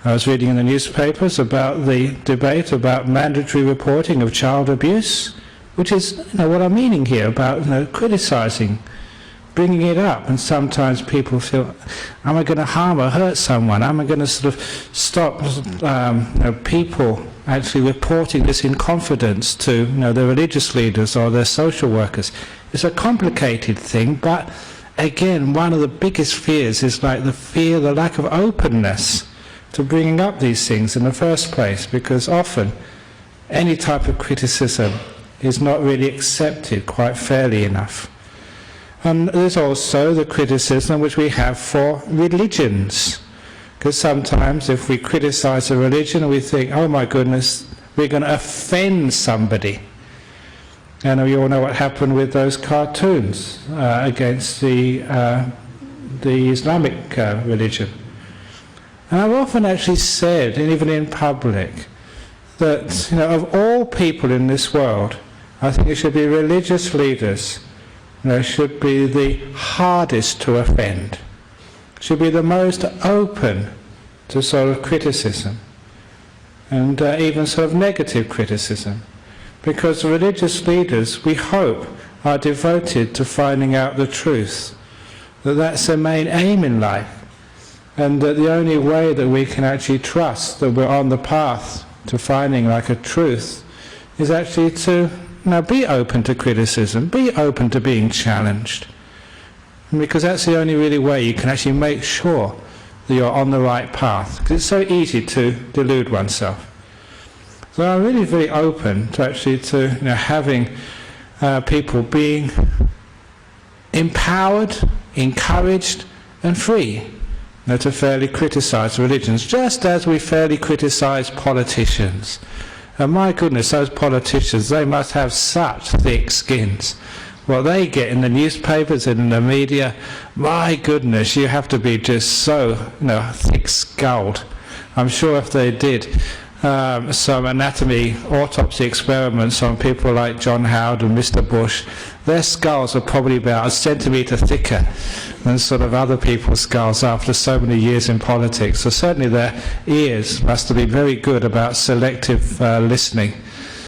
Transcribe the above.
I was reading in the newspapers about the debate about mandatory reporting of child abuse, which is what I'm meaning here about criticising, bringing it up, and sometimes people feel, am I going to harm or hurt someone? Am I going to sort of stop people actually reporting this in confidence to their religious leaders or their social workers? It's a complicated thing, but again, one of the biggest fears is like the lack of openness to bringing up these things in the first place, because often any type of criticism is not really accepted quite fairly enough. And there's also the criticism which we have for religions, because sometimes if we criticize a religion we think, oh my goodness, we're going to offend somebody. And we all know what happened with those cartoons against the Islamic religion. And I've often actually said, and even in public, that of all people in this world, I think it should be religious leaders should be the hardest to offend, should be the most open to sort of criticism, and even sort of negative criticism. Because religious leaders, we hope, are devoted to finding out the truth, that that's their main aim in life, and that the only way that we can actually trust that we're on the path to finding like a truth is actually to be open to criticism, be open to being challenged, because that's the only really way you can actually make sure that you're on the right path, because it's so easy to delude oneself. So I'm really very open to actually having people being empowered, encouraged and free to fairly criticize religions, just as we fairly criticize politicians. And my goodness, those politicians, they must have such thick skins. What they get in the newspapers and in the media, my goodness, you have to be just so thick-skulled. I'm sure if they did some anatomy autopsy experiments on people like John Howard and Mr. Bush, their skulls are probably about a centimetre thicker than sort of other people's skulls after so many years in politics. So certainly their ears must have been very good about selective listening